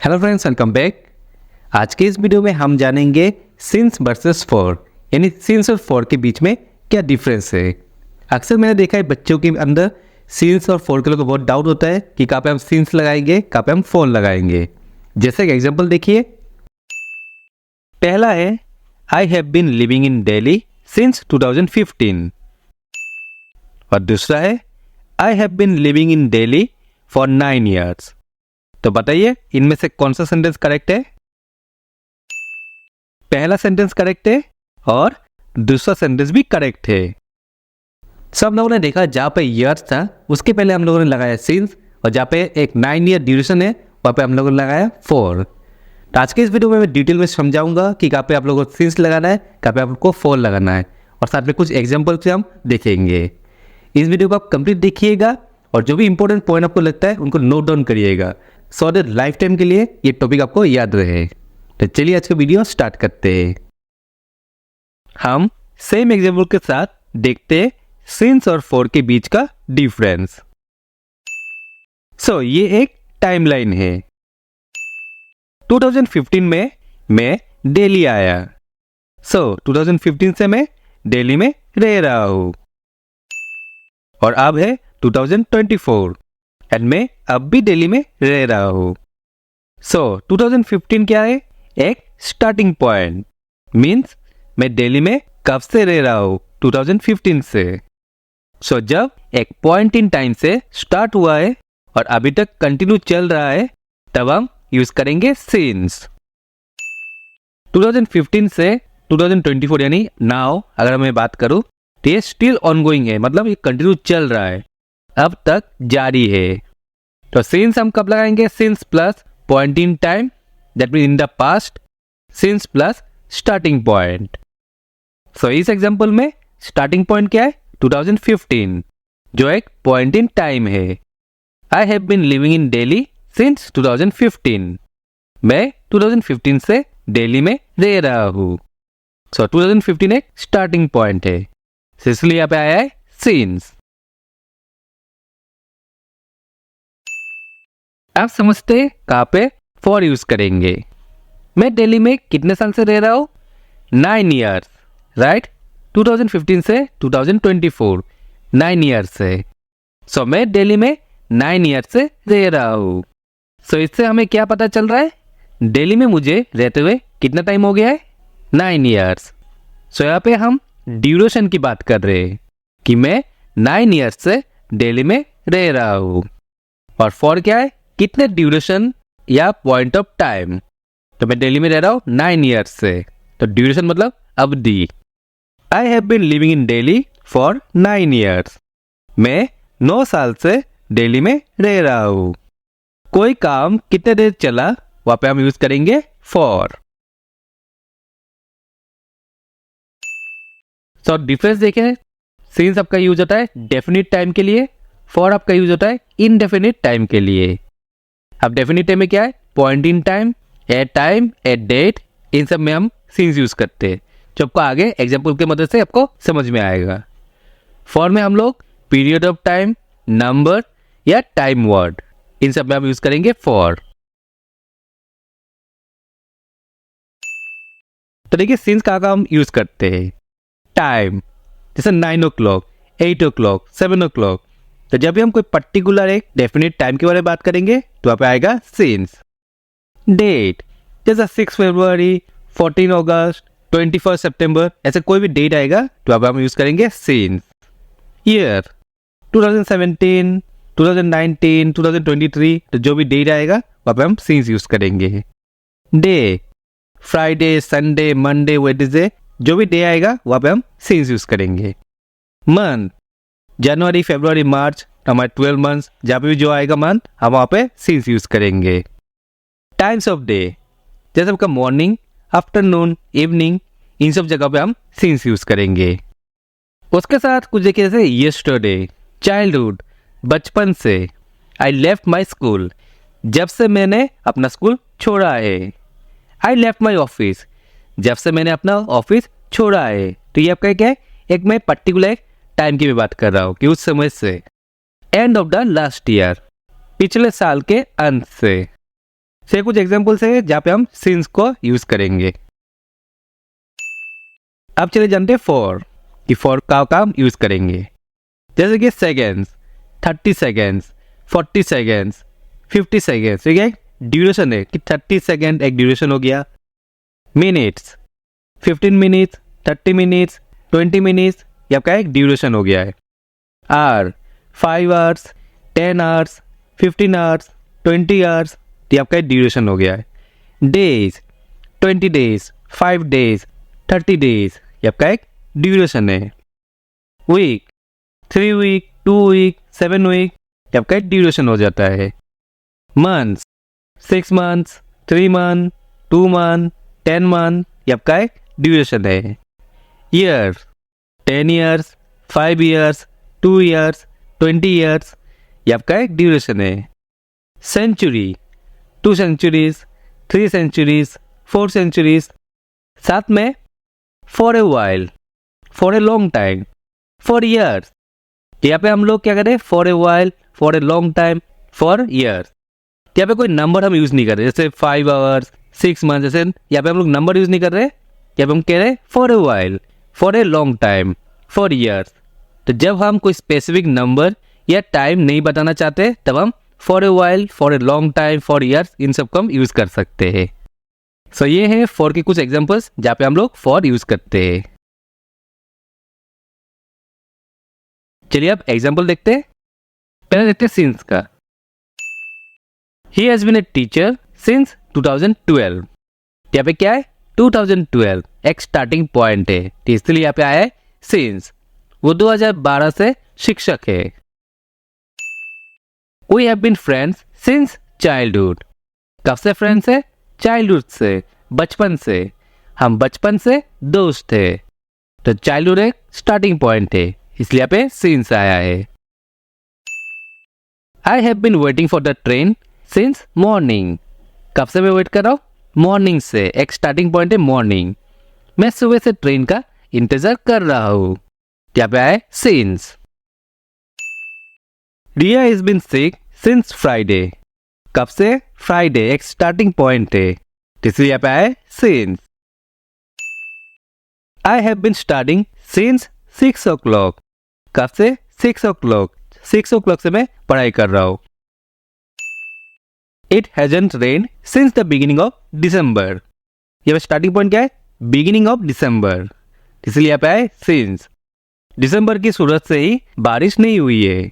Hello friends, welcome back. आज के इस वीडियो में हम जानेंगे सिंस वर्सेस फॉर, यानी सिंस और फॉर के बीच में क्या डिफरेंस है। अक्सर मैंने देखा है बच्चों के अंदर सिंस और फॉर के लोगों को बहुत डाउट होता है कि कहाँ पे हम सिंस लगाएंगे, कहाँ पे हम फॉर लगाएंगे। जैसे कि एग्जांपल देखिए, पहला है I have been living in Delhi since 2015 और दूसरा है I have been living in Delhi for 9 years। तो बताइए इनमें से कौन सा सेंटेंस करेक्ट है। पहला सेंटेंस करेक्ट है और दूसरा सेंटेंस भी करेक्ट है। सब लोगों ने देखा जहाँ पे ईयर्स था उसके पहले हम लोगों ने लगाया सिंस, और जहाँ पे एक 9 year ड्यूरेशन है वहाँ पे हम लोगों ने लगाया फॉर। तो आज के इस वीडियो में मैं डिटेल में समझाऊंगा कि कहाँ पे आप लोगों को सिंस लगाना है, कहाँ पे आपको फॉर लगाना है, और साथ में कुछ एग्जाम्पल से हम देखेंगे। इस वीडियो को आप कंप्लीट देखिएगा और जो भी इंपॉर्टेंट पॉइंट आपको लगता है उनको नोट डाउन करिएगा, सो दैट लाइफ टाइम के लिए ये टॉपिक आपको याद रहे। तो चलिए आज का वीडियो स्टार्ट करते हैं। हम सेम एग्जाम्पल के साथ देखते हैं सिंस और फॉर के बीच का डिफरेंस। ये एक टाइमलाइन है। 2015 में मैं दिल्ली आया। 2015 से मैं दिल्ली में रह रहा हूँ और अब है 2024 एंड मैं अब भी दिल्ली में रह रहा हूँ। 2015 क्या है? एक स्टार्टिंग पॉइंट, मीन्स मैं दिल्ली में कब से रह रहा हूँ? 2015 से। जब एक पॉइंट इन टाइम से स्टार्ट हुआ है और अभी तक कंटिन्यू चल रहा है तब हम यूज करेंगे सिंस। 2015 से 2024 यानी नाउ अगर मैं बात करूँ तो ये स्टिल ऑनगोइंग है, मतलब ये कंटिन्यू चल रहा है, अब तक जारी है। तो सिंस हम कब लगाएंगे? Since plus point in time, that mean in the past, since plus starting point. इस एग्जांपल में स्टार्टिंग पॉइंट क्या है? 2015, जो एक पॉइंट इन टाइम है। I have been living in Delhi since 2015, मैं 2015 से दिल्ली में रह रहा हूँ। 2015 एक स्टार्टिंग पॉइंट है, इसलिए यहाँ पे आया है सिंस। आप समझते हैं कहाँ पे फॉर यूज करेंगे। मैं दिल्ली में कितने साल से रह रहा हूँ? 9 years, राइट? 2015 से 2024, 9 years से। मैं दिल्ली में 9 years से रह रहा हूँ। इससे हमें क्या पता चल रहा है? दिल्ली में मुझे रहते हुए कितना टाइम हो गया है? 9 years। यहाँ पे हम ड्यूरेशन की बात कर रहे हैं कि मैं 9 years से दिल्ली में रह रहा हूँ। और फॉर क्या है? कितने ड्यूरेशन या पॉइंट ऑफ टाइम। तो मैं दिल्ली में रह रहा हूँ 9 years से, तो ड्यूरेशन मतलब अवधि। I have been living in Delhi for 9 years, मैं 9 साल से दिल्ली में रह रहा हूँ। कोई काम कितने देर चला, वहां पे हम यूज करेंगे फॉर। डिफरेंस देखें, सिंस आपका यूज होता है डेफिनिट टाइम के लिए, फॉर आपका यूज होता है इनडेफिनिट टाइम के लिए। अब डेफिनिट टाइम में क्या है? Point in time, a time, a date, इन सब में हम सिंस यूज करते हैं, जो आपको आगे एग्जाम्पल की मदद से आपको समझ में आएगा। फॉर में हम लोग पीरियड ऑफ टाइम, नंबर या टाइम वर्ड, इन सब में हम यूज करेंगे फॉर। तो देखिए सिंस कहाँ हम यूज करते हैं। टाइम, जैसे 9 o'clock, 8 o'clock, 7 o'clock। तो जब भी हम कोई पर्टिकुलर एक डेफिनेट टाइम के बारे में बात करेंगे तो वहाँ पे आएगा सिंस। डेट, जैसा 6 फरवरी, 14 अगस्त, 21 सितंबर, ऐसे कोई भी डेट आएगा तो वहाँ पे हम यूज करेंगे सिंस। ईयर, 2017, 2019, 2023, तो जो भी डेट आएगा वहाँ पे हम सिंस यूज करेंगे। Day, Friday, Sunday, Monday, Wednesday, जो भी डे आएगा वहाँ पे हम सिंस यूज करेंगे। मंथ, जनवरी, फरवरी, मार्च, हमारे 12 मंथ्स, जहाँ पे भी जो आएगा मंथ हम वहाँ पे सिंस यूज करेंगे। टाइम्स ऑफ डे, जैसे आपका मॉर्निंग, आफ्टरनून, इवनिंग, इन सब जगह पे हम सिंस यूज करेंगे। उसके साथ कुछ देखिए, जैसे यस्टरडे, चाइल्डहुड, बचपन से। आई लेफ्ट माई स्कूल, जब से मैंने अपना स्कूल छोड़ा है। आई लेफ्ट माई ऑफिस, जब से मैंने अपना ऑफिस छोड़ा है। तो ये आपका क्या है? एक मैं पर्टिकुलर टाइम की भी बात कर रहा हूँ कि उस समय से। End of the last year, पिछले साल के अंत से। से कुछ एग्जाम्पल्स है जहाँ पे हम सिंस को यूज करेंगे। अब चले जानते हैं फॉर, कि फॉर का काम यूज करेंगे। जैसे कि सेकेंड्स, 30 सेकेंड्स, 40 सेकेंड्स, 50 सेकेंड्स, ठीक है, ड्यूरेशन है कि 30 सेकेंड एक ड्यूरेशन हो गया। मिनट्स, 15 मिनट्स, 30 मिनट्स, 20 मिनट्स, ये आपका एक ड्यूरेशन हो गया है। Hour, 5 hours, 10 hours, 15 hours, 20 hours, ये आपका ड्यूरेशन हो गया है। डेज, 20 डेज, 5 डेज, 30 डेज, ये आपका एक ड्यूरेशन है। वीक, 3 वीक, 2 वीक, 7 वीक, ये आपका एक ड्यूरेशन हो जाता है। Months, 6 months, 3 month, 2 month, 10 month, ये आपका एक ड्यूरेशन है। Year, 10 years, 5 years, 2 years, 20 years, ये आपका एक ड्यूरेशन है। सेंचुरी, 2 सेंचुरीज, 3 सेंचुरीज, 4 सेंचुरीज, साथ में for a while, for a long time, for years. यहाँ पे हम लोग क्या करें, for a while, for a long time, for years. यहाँ पे कोई नंबर हम यूज नहीं कर रहे, जैसे 5 आवर्स, 6 मंथ, जैसे यहाँ पे हम लोग नंबर यूज नहीं कर रहे। यहाँ पे हम कह रहे हैं for a while, for a long time, for years. तो जब हम कोई स्पेसिफिक नंबर या टाइम नहीं बताना चाहते तब हम for a while, for a long time, for years, इन सब को हम यूज कर सकते हैं। सो ये है फॉर के कुछ एग्जांपल्स जहाँ पे हम लोग फॉर यूज करते हैं। चलिए अब एग्जांपल देखते हैं। पहले देखते हैं सिंस का। He has been a teacher since 2012। यहाँ पे क्या है, 2012 एक स्टार्टिंग पॉइंट है, तो इसलिए यहाँ पे आया है सिंस। वो 2012 से शिक्षक है। We have been friends since childhood। कब से फ्रेंड्स है, चाइल्डहुड से, बचपन से। हम बचपन से दोस्त थे, तो चाइल्डहुड एक स्टार्टिंग पॉइंट है, इसलिए यहाँ पे सिंस आया है। I have been waiting for the train since morning। कब से मैं वेट कर रहा हूँ, मॉर्निंग से, एक स्टार्टिंग पॉइंट है मॉर्निंग। मैं सुबह से ट्रेन का इंतजार कर रहा हूँ, क्या पे आए since. Riya is been sick since Friday. कब से, फ्राइडे एक स्टार्टिंग पॉइंट है, इसलिए यहाँ पे आए since. I have been starting since 6 o'clock। कब से, 6 o'clock, 6 o'clock से मैं पढ़ाई कर रहा हूँ। It hasn't rained since the beginning of December। ये स्टार्टिंग पॉइंट क्या है, बिगिनिंग ऑफ दिसंबर, इसलिए यहाँ पे आए सिंस। दिसंबर की शुरुआत से ही बारिश नहीं हुई है,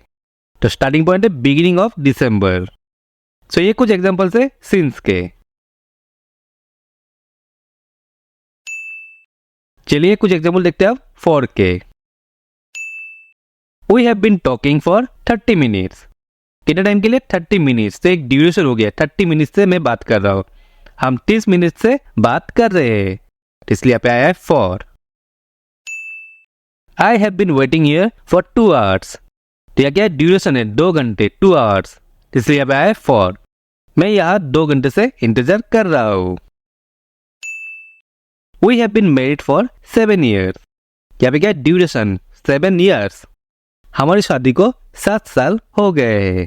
तो स्टार्टिंग पॉइंट है बिगिनिंग ऑफ दिसंबर। सो ये कुछ एग्जांपल्स है सिंस के। चलिए कुछ एग्जांपल देखते हैं अब फॉर के। We have been talking for 30 minutes। कितने टाइम के लिए, 30 मिनट्स, तो एक ड्यूरेशन हो गया, 30 मिनट से मैं बात कर रहा हूँ। हम 30 मिनट से बात कर रहे हैं, इसलिए यहाँ पे आया है for. I have been waiting here for 2 hours। तो यह क्या है, ड्यूरेशन है, 2 घंटे, 2 hours, इसलिए यहाँ पे आया है फॉर। मैं यहाँ 2 घंटे से इंतजार कर रहा हूँ। We have been married for 7 years। यहाँ पे क्या है, ड्यूरेशन 7 years। हमारी शादी को 7 साल हो गए हैं,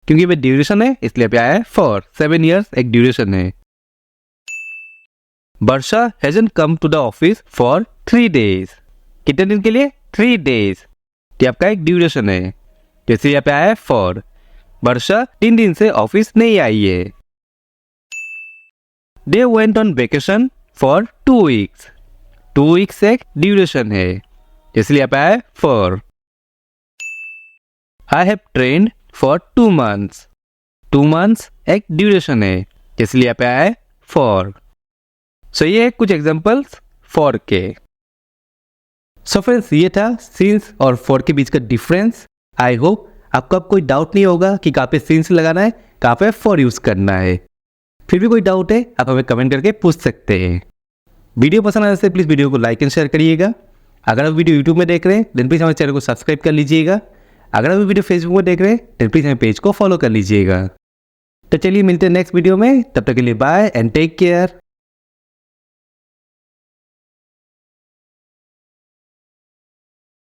क्योंकि ये ड्यूरेशन है इसलिए पे आया है फॉर। 7 years एक ड्यूरेशन है। Varsha hasn't come to the office for 3 days। कितने दिन के लिए, 3 days, ये आपका एक ड्यूरेशन है, जैसे यहाँ पे आया है फॉर। वर्षा 3 दिन से ऑफिस नहीं आई है। They went on vacation for 2 weeks। 2 weeks एक ड्यूरेशन है, इसलिए यहाँ पे आया है for. I have trained for 2 months। 2 months एक ड्यूरेशन है, इसलिए यहाँ पे आया है फॉर। सो ये कुछ एग्जांपल्स फॉर के। सो फ्रेंड्स ये था सिंस और फॉर के बीच का डिफरेंस। आई होप आपको अब कोई डाउट नहीं होगा कि कहाँ पे सिंस लगाना है, कहाँ पे फॉर यूज करना है। फिर भी कोई डाउट है आप हमें कमेंट करके पूछ सकते हैं। वीडियो पसंद आने से प्लीज़ वीडियो को लाइक एंड शेयर करिएगा। अगर आप वीडियो यूट्यूब में देख रहे हैं देन प्लीज़ हमारे चैनल को सब्सक्राइब कर लीजिएगा। अगर आप वीडियो फेसबुक में देख रहे हैं तो प्लीज़ हमें पेज को फॉलो कर लीजिएगा। तो चलिए मिलते हैं नेक्स्ट वीडियो में, तब तक के लिए बाय एंड टेक केयर।